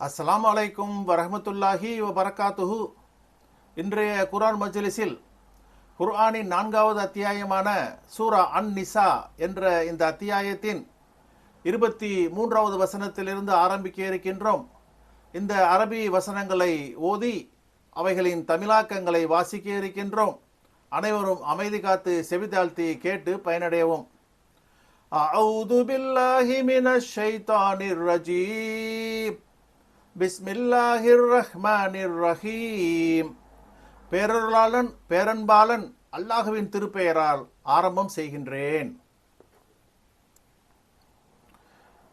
அஸ்ஸலாமு அலைக்கும் வரஹ்மத்துல்லாஹி வபரகாத்துஹு. இன்றைய குர்ஆன் மஜ்லிஸில் குர்ஆனின் 4வது அத்தியாயமான சூரா அன்-நிசா என்ற இந்த அத்தியாயத்தின் 23வது வசனத்திலிருந்து ஆரம்பிக்க இருக்கின்றோம். இந்த அரபி வசனங்களை ஓதி அவைகளின் தமிழாக்கங்களை வாசிக்க இருக்கின்றோம். அனைவரும் அமைதி காத்து செவிதாழ்த்தி கேட்டு பயனடையவும். அஊது பில்லாஹி மினஷ் ஷைத்தானிர் ரஜீம். பிஸ்மில்லாஹிர் ரஹ்மானிர் ரஹீம். பேரருளாளன் பேரன்பாளன் அல்லாஹ்வின் திருப்பெயரால் ஆரம்பம் செய்கின்றேன்.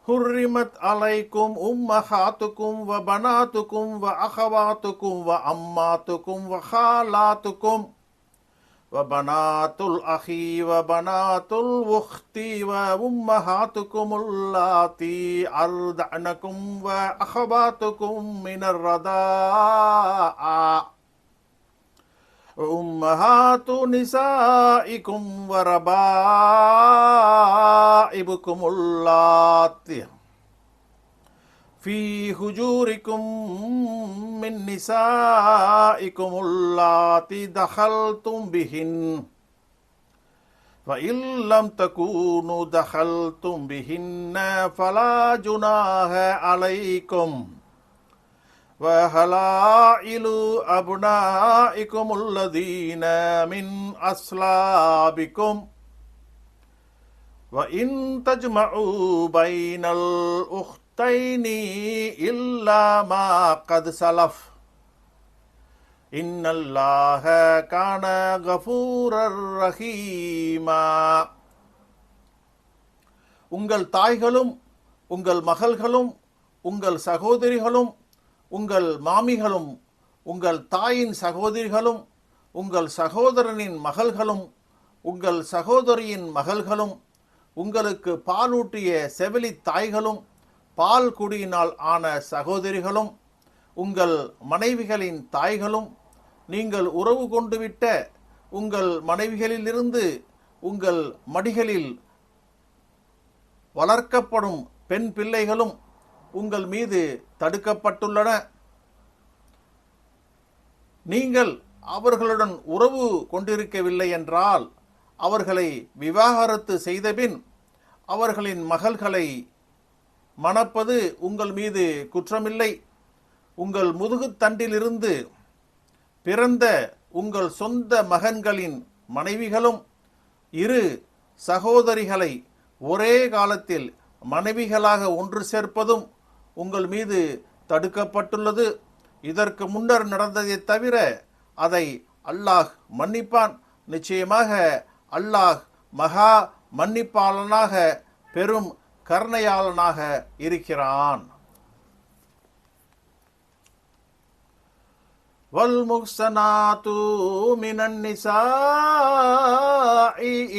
ஹுர்ரிமத் அலைக்கும் உம்மஹாத்துக்கும் வ பனாத்துக்கும் வ அஹவாத்துக்கும் வ அம்மாத்துக்கும் வ ஹாலாத்துக்கும் வ பனாத்துல் அஹி வ பனாத்துல் உஹ்தி வ உம்மஹாத்துக்கும் உல்லாத்தி அர்தஅனக்கும் வ அஹவாத்துக்கும் மினர் ரதாஆ உம்மஹாத்து நிசாஇக்கும் வ ரபாஇபுக்கும் உல்லாத்தி في هجوركم من نسائكم اللاتي دخلتم بهن فإن لم تكونوا دخلتم بهن فلا جناح عليكم وحلائل أبنائكم الذين من أصلابكم وإن تجمعوا بين الأختين إلا ما قد سلف إن الله كان غفورا رحيما. உங்கள் தாய்களும் உங்கள் மகள்களும் உங்கள் சகோதரிகளும் உங்கள் மாமிகளும் உங்கள் தாயின் சகோதரிகளும் உங்கள் சகோதரனின் மகள்களும் உங்கள் சகோதரியின் மகள்களும் உங்களுக்கு பாலூட்டிய செவிலி தாய்களும் பால் குடியினால் ஆன சகோதரிகளும் உங்கள் மனைவிகளின் தாய்களும் நீங்கள் உறவு கொண்டுவிட்ட உங்கள் மனைவிகளிலிருந்து உங்கள் மடிகளில் வளர்க்கப்படும் பெண் பிள்ளைகளும் உங்கள் மீது தடுக்கப்பட்டுள்ளன. நீங்கள் அவர்களுடன் உறவு கொண்டிருக்கவில்லை என்றால் அவர்களை விவாகரத்து செய்தபின் அவர்களின் மகள்களை மணப்பது உங்கள் மீது குற்றமில்லை. உங்கள் முதுகுத்தண்டிலிருந்து பிறந்த உங்கள் சொந்த மகன்களின் மனைவிகளும் இரு சகோதரிகளை ஒரே காலத்தில் மனைவிகளாக ஒன்று சேர்ப்பதும் உங்கள் மீது தடுக்கப்பட்டுள்ளது. இதற்கு முன்னர் நடந்ததை தவிர அதை அல்லாஹ் மன்னிப்பான். நிச்சயமாக அல்லாஹ் மகா மன்னிப்பாளனாக பெரும் கருணையாளனாக இருக்கிறான். வல்முஹ்ஸனாத்து மினன் நிசாஇ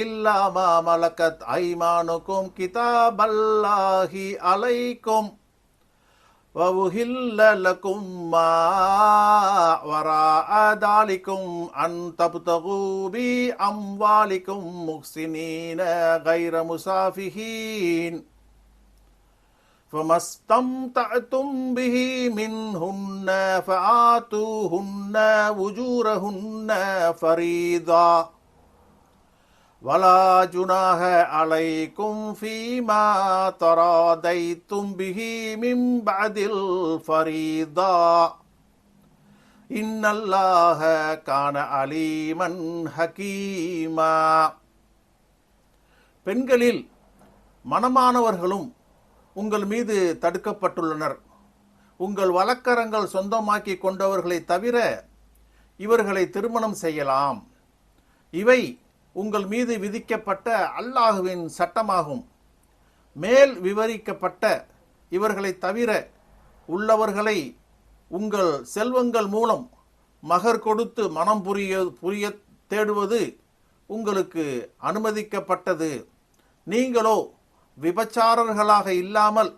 இல்லா மா மலக்கத் ஐமானுக்கும் கிதாபல்லாஹி அலைக்கும் வஉஹில்ல லக்கும் மா வராஅ தாலிக்கும் அன் தப்தகு பி அம்வாலிக்கும் முஹ்ஸினீன கைர முசாஃபிஹீன் فما استمتعتم به منهن فآتوهن أجورهن فريضة ولا جناح عليكم فيما تراضيتم به من بعد الفريضة إن الله كان عليما حكيما. பெண்களில் மணமானவர்களும் உங்கள் மீது தடுக்கப்பட்டுள்ளனர். உங்கள் வழக்கரங்கள் சொந்தமாக்கி கொண்டவர்களை தவிர இவர்களை திருமணம் செய்யலாம். இவை உங்கள் மீது விதிக்கப்பட்ட அல்லாஹுவின் சட்டமாகும். மேல் விவரிக்கப்பட்ட இவர்களை தவிர உள்ளவர்களை உங்கள் செல்வங்கள் மூலம் மகர் கொடுத்து மனம் புரிய தேடுவது உங்களுக்கு அனுமதிக்கப்பட்டது. நீங்களோ விபச்சாரர்களாக இல்லாமல்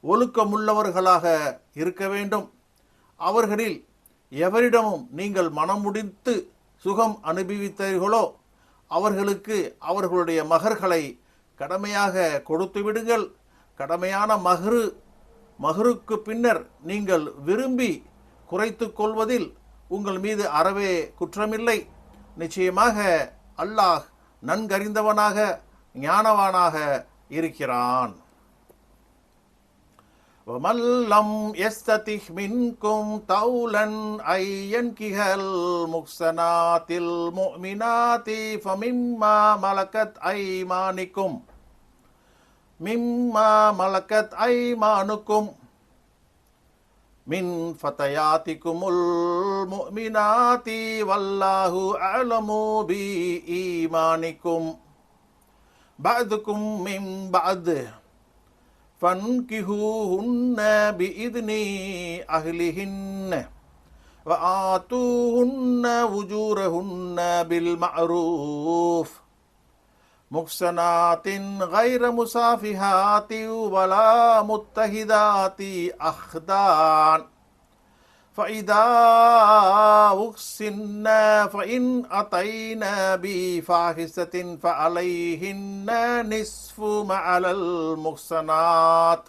ஒழுக்கமுள்ளவர்களாக இருக்க வேண்டும். அவர்களில் எவரிடமும் நீங்கள் மனம் முடித்து சுகம் அனுபவித்தீர்களோ அவர்களுக்கு அவர்களுடைய மகர்களை கடமையாக கொடுத்து விடுங்கள். கடமையான மஹ்ரு மஹ்ருக்கு பின்னர் நீங்கள் விரும்பி குறைத்து கொள்வதில் உங்கள் மீது அறவே குற்றமில்லை. நிச்சயமாக அல்லாஹ் நன்கறிந்தவனாக ஞானவானாக இருக்கிறான். وَمَنْ لَمْ يَسْتَطِعْ مِنْكُمْ طَوْلًا أَنْ يَنْكِحَ الْمُحْصَنَاتِ الْمُؤْمِنَاتِ فَمِمَّا مَلَكَتْ أَيْمَانُكُمْ مِنْ فَتَيَاتِكُمُ الْمُؤْمِنَاتِ وَاللَّهُ أَعْلَمُ بِإِيمَانِكُمْ بَعْضُكُمْ مِنْ بَعْضٍ فَانْكِحُوهُنَّ بِإِذْنِ أَهْلِهِنَّ وَآتُوهُنَّ أُجُورَهُنَّ بِالْمَعْرُوفِ مُحْصَنَاتٍ غَيْرَ مُسَافِحَاتٍ وَلَا مُتَّخِذَاتِ أَخْدَانٍ فَإِذَا أُحْصِنَّ فَإِنْ أَتَيْنَ بِفَاحِشَةٍ فَعَلَيْهِنَّ نِصْفُ مَا عَلَى الْمُحْصَنَاتِ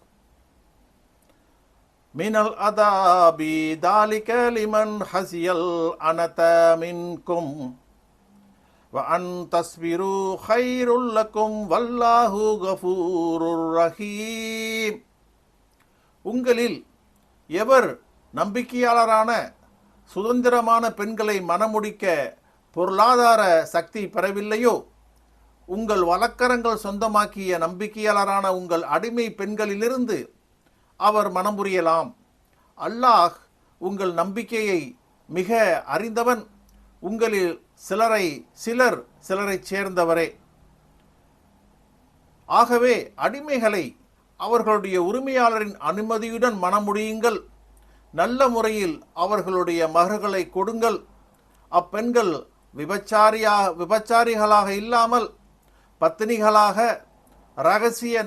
مِنَ الْعَذَابِ ذَلِكَ لِمَنْ خَشِيَ الْعَنَتَ مِنْكُمْ وَأَنْ تَصْبِرُوا خَيْرٌ لَكُمْ وَاللَّهُ غَفُورٌ رَحِيمٌ. உங்களில் எவர் நம்பிக்கையாளரான சுதந்திரமான பெண்களை மணமுடிக்க பொருளாதார சக்தி பெறவில்லையோ, உங்கள் வழக்கரங்கள் சொந்தமாக்கிய நம்பிக்கையாளரான உங்கள் அடிமை பெண்களிலிருந்து அவர் மணம் புரியலாம். அல்லாஹ் உங்கள் நம்பிக்கையை மிக அறிந்தவன். உங்களில் சிலரைச் சேர்ந்தவரே. ஆகவே அடிமைகளை அவர்களுடைய உரிமையாளரின் அனுமதியுடன் மணமுடியுங்கள். நல்ல முறையில் அவர்களுடைய மகர்களை கொடுங்கள். அப்பெண்கள் விபச்சாரிகளாக இல்லாமல் பத்தினிகளாக இரகசிய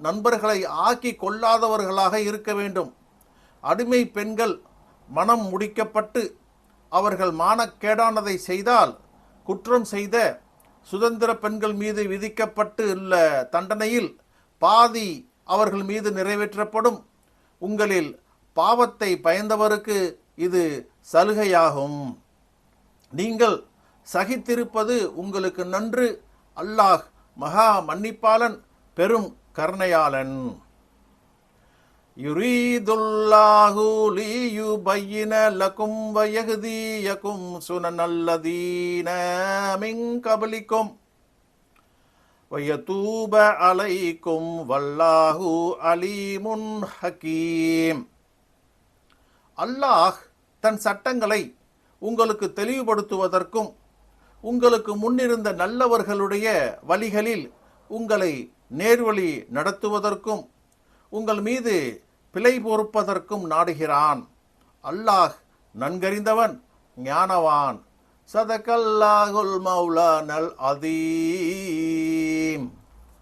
நண்பர்களை ஆக்கி கொள்ளாதவர்களாக இருக்க வேண்டும். அடிமை பெண்கள் மனம் முடிக்கப்பட்டு அவர்கள் மானக்கேடானதை செய்தால் குற்றம் செய்த சுதந்திர பெண்கள் மீது விதிக்கப்பட்டு உள்ள தண்டனையில் பாதி அவர்கள் மீது நிறைவேற்றப்படும். உங்களில் பாவத்தை பயந்தவருக்கு இது சலுகையாகும். நீங்கள் சகித்திருப்பது உங்களுக்கு நன்று. அல்லாஹ் மகா மன்னிப்பாளன், பெரும் கருணையாளன். யுரீதுல்லாஹு லியுபய்யின லகும் வயஹ்தியகும் சுனனல்லதீன மின் கப்லிக்கும் வயதூப அலைக்கும் வல்லாஹு அலீமுன் ஹகீம். அல்லாஹ் தன் சட்டங்களை உங்களுக்கு தெளிவுபடுத்துவதற்கும் உங்களுக்கு முன்னிருந்த நல்லவர்களுடைய வழிகளில் உங்களை நேர்வழி நடத்துவதற்கும் உங்கள் மீது பிழை பொறுப்பதற்கும் நாடுகிறான். அல்லாஹ் நன்கறிந்தவன், ஞானவான். சதகல்லாஹுல் மௌலானல் அதீம்.